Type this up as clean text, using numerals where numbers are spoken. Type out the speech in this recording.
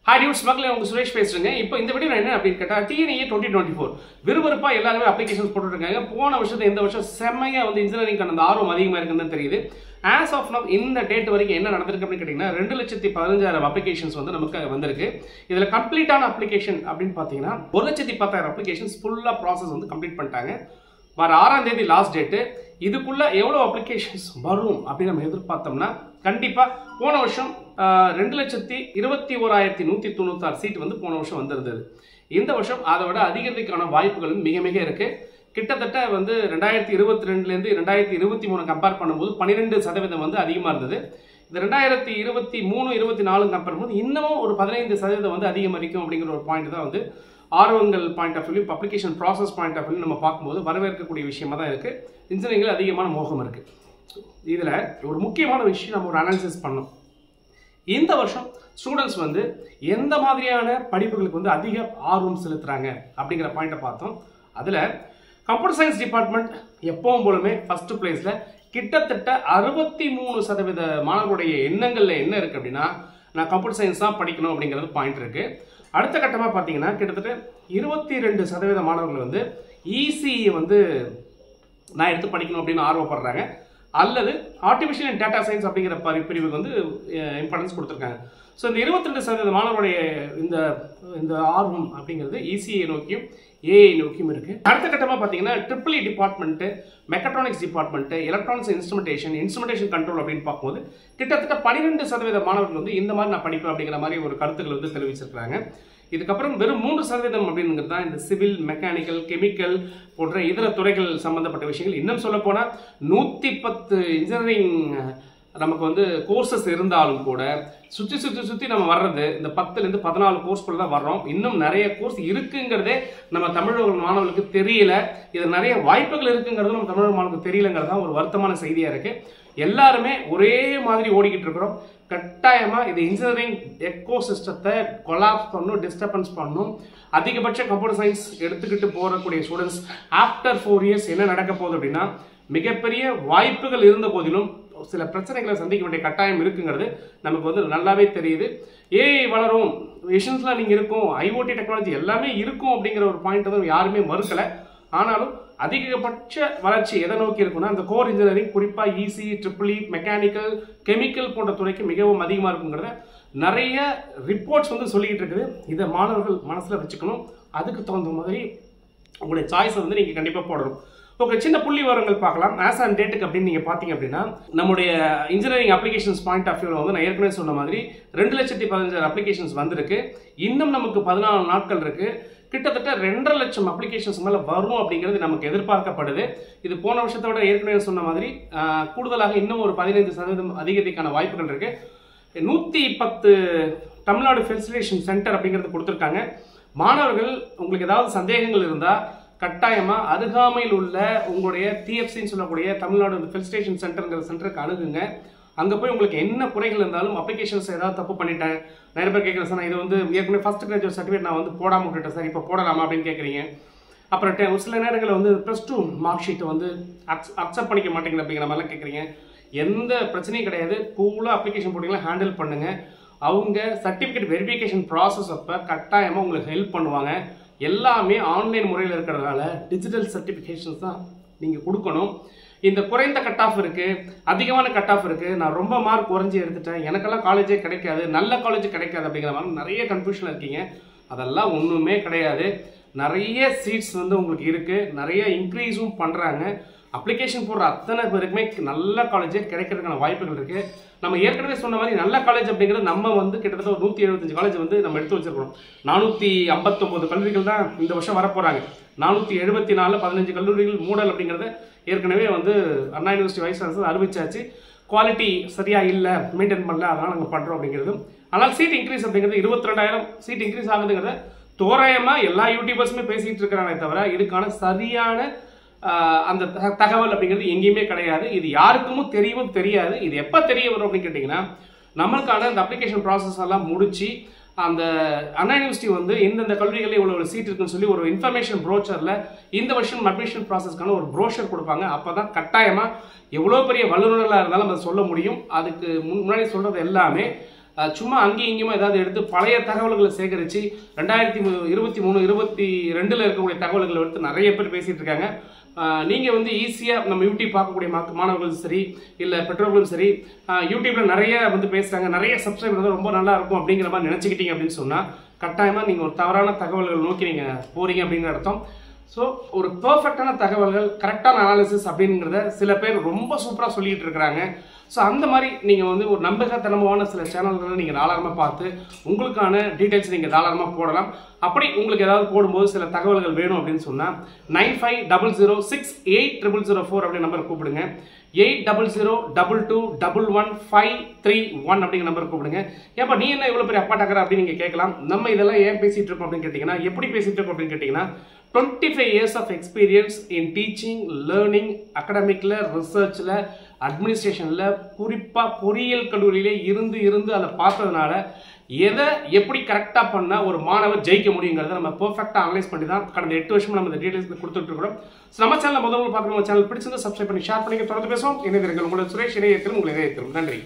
Hi dudes மக்களே, உங்க சுரேஷ் பேசுறேங்க. இப்போ இந்த வீடியோ என்ன அப்படின்னு கேட்டா, TNA 2024 விறுவிறுப்பா எல்லாருமே அப்ளிகேஷன்ஸ் போட்டுட்டு இருக்காங்க. போன வருஷத்தை இந்த வருஷம் செம்மையா வந்து இன்ஜினியரிங் அந்த ஆர்வம் அதிகமாக இருக்குன்னு தெரியுது. ஆஸ் ஆஃப் நவ் இந்த டேட் வரைக்கும் என்ன நடந்திருக்கு அப்படின்னு கேட்டிங்கன்னா 2,15,000 அப்ளிகேஷன்ஸ் வந்து நமக்கு வந்திருக்கு. இதில் கம்ப்ளீட்டான அப்ளிகேஷன் அப்படின்னு பார்த்தீங்கன்னா 1,10,000 அப்ளிகேஷன்ஸ் ஃபுல்லாக ப்ராசஸ் வந்து கம்ப்ளீட் பண்ணிட்டாங்க. வர 6ஆம் தேதி லாஸ்ட் டேட்டு. இதுக்குள்ள எவ்வளோ அப்ளிகேஷன்ஸ் வரும் அப்படின்னு நம்ம எதிர்பார்த்தோம்னா கண்டிப்பாக போன வருஷம் 2,21,196 சீட் வந்து போன வருஷம் வந்திருந்தது. இந்த வருஷம் அதை விட அதிகரிக்கான வாய்ப்புகள் மிக மிக இருக்கு. கிட்டத்தட்ட வந்து 2022லேருந்து 2023 கம்பேர் பண்ணும்போது 12% வந்து அதிகமாக இருந்தது. இந்த 2023-24 கம்பேர் பண்ணும்போது இன்னமும் ஒரு 15% வந்து அதிகரிக்கும் அப்படிங்கிற ஒரு பாயிண்ட் தான் வந்து ஆர்வங்கள் point of view, application process point of view நம்ம பார்க்கும்போது வரவேற்கக்கூடிய விஷயமா தான் இருக்குது. இன்ஜினியரிங்கில் அதிகமான மோகம் இருக்குது. இதில் ஒரு முக்கியமான விஷயம் நம்ம ஒரு அனாலிசிஸ் பண்ணோம். இந்த வருஷம் ஸ்டூடெண்ட்ஸ் வந்து எந்த மாதிரியான படிப்புகளுக்கு வந்து அதிக ஆர்வம் செலுத்துகிறாங்க அப்படிங்கிற பாயிண்ட்டை பார்த்தோம். அதில் கம்ப்யூட்டர் சயின்ஸ் டிபார்ட்மெண்ட் எப்பவும் போலுமே ஃபர்ஸ்ட் பிளேஸில் கிட்டத்தட்ட 63% மாணவர்களுடைய எண்ணங்களில் என்ன இருக்குது அப்படின்னா, நான் கம்ப்யூட்டர் சயின்ஸ் தான் படிக்கணும் அப்படிங்கிறது பாயிண்ட் இருக்குது. அடுத்த கட்டமாக பார்த்தீங்கன்னா கிட்டத்தட்ட 22% மாணவர்கள் வந்து இசிஇ வந்து நான் எடுத்து படிக்கணும் அப்படின்னு ஆர்வப்படுறாங்க, அல்லது ஆர்டிஃபிஷியல் அண்ட் டேட்டா சயின்ஸ் அப்படிங்கிற பிரிவுக்கு வந்து இம்பார்ட்டன்ஸ் கொடுத்துருக்காங்க. ஸோ இந்த 22% மாணவருடைய இந்த ஆர்வம் அப்படிங்கிறது இசிஐ நோக்கியும் ஏஐ நோக்கியும் இருக்கு. அடுத்த கட்டமாக பார்த்தீங்கன்னா EEE department, mechatronics department, electronics instrumentation control அப்படின்னு பார்க்கும்போது கிட்டத்தட்ட 12% மாணவர்கள் வந்து இந்த மாதிரி நான் படிப்பேன் அப்படிங்கிற மாதிரி ஒரு கருத்துக்கள் வந்து தெரிவிச்சிருக்காங்க. இதுக்கப்புறம் வெறும் 3% அப்படிங்கிறது தான் இந்த சிவில், மெக்கானிக்கல், கெமிக்கல் போன்ற இதர துறைகள் சம்பந்தப்பட்ட விஷயங்கள். இன்னும் சொல்ல போனால் 110 இன்ஜினியரிங் நமக்கு வந்து கோர்சஸ் இருந்தாலும் கூட சுற்றி நம்ம வர்றது இந்த 10லேருந்து 14 கோர்ஸ்குள்ள தான் வர்றோம். இன்னும் நிறைய கோர்ஸ் இருக்குங்கிறதே நம்ம தமிழக மாணவர்களுக்கு தெரியல. இது நிறைய வாய்ப்புகள் இருக்குங்கிறது நம்ம தமிழக மாணவர்களுக்கு தெரியலங்கிறது தான் ஒரு வருத்தமான செய்தியாக இருக்கு. எல்லாருமே ஒரே மாதிரி ஓடிக்கிட்டு இருக்கிறோம். கட்டாயமா இது இன்ஜினியரிங் எக்கோ சிஸ்டத்தை கொலாப்ஸ் பண்ணும், டிஸ்டர்பன்ஸ் பண்ணும். அதிகபட்ச கம்ப்யூட்டர் சயின்ஸ் எடுத்துக்கிட்டு போகக்கூடிய ஸ்டூடெண்ட்ஸ் ஆஃப்டர் 4 இயர்ஸ் என்ன நடக்க போகுது அப்படின்னா, மிகப்பெரிய வாய்ப்புகள் இருந்த போதிலும் சில பிரச்சனைகளை சந்திக்க வேண்டிய கட்டாயம் இருக்குங்கிறது நமக்கு வந்து நல்லாவே தெரியுது. ஏஐ வளரும், மிஷின்ஸ் லேர்னிங் இருக்கும், ஐஓடி டெக்னாலஜி எல்லாமே இருக்கும் அப்படிங்கிற ஒரு பாயிண்ட் தான் யாருமே மறுக்கலை. ஆனாலும் அதிகபட்ச வளர்ச்சி எதை நோக்கி இருக்குன்னா, அந்த கோர் இன்ஜினியரிங் குறிப்பாக இசி, EEE, மெக்கானிக்கல், கெமிக்கல் போன்ற துறைக்கு மிகவும் அதிகமாக இருக்குங்கிறத நிறைய ரிப்போர்ட்ஸ் வந்து சொல்லிக்கிட்டு இருக்குது. இதை மாணவர்கள் மனசில் வச்சுக்கணும். அதுக்கு தகுந்த மாதிரி உங்களுடைய சாய்ஸை வந்து நீங்கள் கண்டிப்பாக போடணும். ஓகே, சின்ன புள்ளி விவரங்கள் பார்க்கலாம். ஆஸ் ஆன் டேட்டுக்கு அப்படின்னு நீங்கள் பார்த்தீங்க அப்படின்னா, நம்முடைய இன்ஜினியரிங் அப்ளிகேஷன்ஸ் பாயிண்ட் ஆஃப் வியூவில் வந்து நான் ஏற்கனவே சொன்ன மாதிரி 2,15,000 அப்ளிகேஷன்ஸ் வந்திருக்கு. இன்னும் நமக்கு 14 நாட்கள் இருக்குது. கிட்டத்தட்ட 2.5 லட்சம் அப்ளிகேஷன்ஸ் மேலே வரும் அப்படிங்கிறது நமக்கு எதிர்பார்க்கப்படுது. இது போன வருஷத்தை விட ஏற்கனவே சொன்ன மாதிரி கூடுதலாக இன்னும் ஒரு 15% அதிகரிக்கான வாய்ப்புகள் இருக்குது. 110 தமிழ்நாடு ஃபெசிலிட்டேஷன் சென்டர் அப்படிங்கிறது கொடுத்துருக்காங்க. மாணவர்கள் உங்களுக்கு ஏதாவது சந்தேகங்கள் இருந்தால் கட்டாயமாக அருகாமையில் உள்ள உங்களுடைய TFCன்னு சொல்லக்கூடிய தமிழ்நாடு ஃபெசிலிட்டேஷன் சென்டருங்கிற சென்டருக்கு அணுகுங்க. அங்கே போய் உங்களுக்கு என்ன குறைகள் இருந்தாலும், அப்ளிகேஷன்ஸ் ஏதாவது தப்பு பண்ணிட்டேன், நிறைய பேர் கேட்குறேன் சார், நான் இது வந்து ஏற்கனவே ஃபர்ஸ்ட் கிராஜுவேட் சர்டிஃபிகேட் நான் வந்து போடாமல் விட்டுட்டேன் சார், இப்போ போடலாமா அப்படின்னு கேட்குறீங்க. அப்புறம் ஒரு சில நேரங்களில் வந்து +2 மார்க் ஷீட்டை வந்து அக்செப்ட் பண்ணிக்க மாட்டேங்குது அப்படிங்கிற மாதிரிலாம் கேட்குறீங்க. எந்த பிரச்சனையும் கிடையாது. கூலாக அப்ளிகேஷன் போட்டிங்களா ஹேண்டில் பண்ணுங்கள். அவங்க சர்டிஃபிகேட் வெரிஃபிகேஷன் ப்ராசஸ் அப்போ கட்டாயமாக உங்களுக்கு ஹெல்ப் பண்ணுவாங்க. எல்லாமே ஆன்லைன் முறையில் இருக்கிறதுனால டிஜிட்டல் சர்டிஃபிகேஷன்ஸ் தான் நீங்கள் கொடுக்கணும். இந்த குறைந்த கட் ஆஃப் இருக்குது, அதிகமான கட் ஆஃப் இருக்குது, நான் ரொம்ப மார்க் குறைஞ்சி எடுத்துட்டேன், எனக்கெல்லாம் காலேஜே கிடைக்காது, நல்ல காலேஜ் கிடைக்காது அப்படிங்கிற மாதிரி நிறைய கன்ஃபியூஷன் இருக்கீங்க. அதெல்லாம் ஒன்றுமே கிடையாது. நிறைய சீட்ஸ் வந்து உங்களுக்கு இருக்குது, நிறைய இன்க்ரீஸும் பண்ணுறாங்க. அப்ளிகேஷன் போடுற அத்தனை பேருக்குமே நல்ல காலேஜே கிடைக்கிறதுக்கான வாய்ப்புகள் இருக்குது. நம்ம ஏற்கனவே சொன்ன மாதிரி நல்ல காலேஜ் அப்படிங்கிறது நம்ம வந்து கிட்டத்தட்ட ஒரு 175 காலேஜ் வந்து நம்ம எடுத்து வச்சிருக்கோம். 459 கல்லூரிகள் தான் இந்த வருஷம் வரப்போகிறாங்க. 474 15 கல்லூரிகள் மூடல் அப்படிங்கிறத ஏற்கனவே வந்து அண்ணா யூனிவர்சிட்டி வைஸ் சான்சலர் அறிவிச்சாச்சு. குவாலிட்டி சரியாக இல்லை, மெயின்டைன் பண்ணல, அதனால் நாங்கள் பண்ணுறோம் அப்படிங்கிறது. ஆனால் சீட் இன்க்ரீஸ் அப்படிங்கிறது 22,000 சீட் இன்க்ரீஸ் ஆகுதுங்கிறத தோராயமாக எல்லா யூடியூபர்ஸுமே பேசிகிட்டு இருக்கிறாங்களே தவிர இதுக்கான சரியான அந்த தகவல் அப்படிங்கிறது எங்கேயுமே கிடையாது. இது யாருக்கும் தெரியவும் தெரியாது. இது எப்போ தெரிய வரும் அப்படின்னு கேட்டிங்கன்னா, நம்மளுக்கான அந்த அப்ளிகேஷன் ப்ராசஸ் எல்லாம் முடிச்சு அந்த அண்ணா யூனிவர்சிட்டி வந்து எந்தெந்த கல்லூரிகளில் இவ்வளோ சீட் இருக்குன்னு சொல்லி ஒரு இன்ஃபர்மேஷன் ப்ரோச்சரில் இந்த வருஷம் அட்மிஷன் ப்ராசஸ்க்கான ஒரு ப்ரோஷர் கொடுப்பாங்க. அப்போ தான் கட்டாயமாக எவ்வளோ பெரிய வல்லுநர்களாக இருந்தாலும் அதை சொல்ல முடியும். அதுக்கு முன்னாடி சொல்கிறது எல்லாமே சும்மா அங்கேயும் இங்கேயுமா ஏதாவது எடுத்து பழைய தகவல்களை சேகரித்து 2023, 22 இருக்கக்கூடிய தகவல்களை எடுத்து நிறைய பேர் பேசிகிட்டு இருக்காங்க. நீங்கள் வந்து ஈஸியாக நம்ம யூடியூப் பார்க்கக்கூடிய மாணவர்களும் சரி இல்லை பெற்றோர்களும் சரி யூடியூப்பில் நிறைய வந்து பேசுகிறாங்க, நிறைய சப்ஸ்கிரைபர் வந்து ரொம்ப நல்லா இருக்கும் அப்படிங்கிற மாதிரி நினச்சிக்கிட்டீங்க அப்படின்னு சொன்னால் கட்டாயமாக நீங்கள் ஒரு தவறான தகவல்கள் நோக்கி நீங்கள் போகிறீங்க அப்படிங்கிற அர்த்தம். ஸோ ஒரு பர்ஃபெக்டான தகவல்கள், கரெக்டான அனாலிசிஸ் அப்படிங்கிறத சில பேர் ரொம்ப சூப்பராக சொல்லிகிட்டு இருக்கிறாங்க. ஸோ அந்த மாதிரி நீங்கள் வந்து ஒரு நம்பகத்தனமான சில சேனல்களை நீங்கள் தாராளமாக பார்த்து உங்களுக்கான டீட்டெயில்ஸ் நீங்கள் தாராளமாக போடலாம். அப்படி உங்களுக்கு ஏதாவது போடும்போது சில தகவல்கள் வேணும் அப்படின்னு சொன்னால் 9500680004 அப்படி நம்பர் கூப்பிடுங்க. 8002221151 அப்படிங்கிற நம்பர் கூப்பிடுங்க. ஏப்பா நீ என்ன இவ்வளோ பெரிய அப்பாட்டாக்கிற அப்படின்னு நீங்கள் கேட்கலாம். நம்ம இதெல்லாம் ஏன் பேசிகிட்டு இருக்கோம் அப்படின்னு கேட்டிங்கன்னா, எப்படி பேசிகிட்டு இருக்கோம் அப்படின்னு கேட்டிங்கன்னா 25 years of experience in teaching, learning, academicல, ரிசர்ச்சில், அட்மினிஸ்ட்ரேஷனில், குறிப்பாக பொறியியல் கல்லூரியிலே இருந்து அதை பார்த்ததுனால எதை எப்படி கரெக்டாக பண்ணால் ஒரு மாணவர் ஜெயிக்க முடியுங்கிறத நம்ம பெர்ஃபெக்டாக அனலைஸ் பண்ணி தான் கடந்த 8 வருஷமா நம்ம இந்த டீடைல்ஸ் கொடுத்துட்டு இருக்கிறோம். ஸோ நம்ம சேனல் முதல்ல பார்க்குறோம், சேனல் பிடிச்சிருந்து சப்ஸ்கிரைப் பண்ணி ஷேர் பண்ணி தொடர்ந்து பேசுவோம். இணைந்திருங்கள். உங்களோட சுரேஷ் இணையத்திலும் உங்களை இதயத்திலும். நன்றி.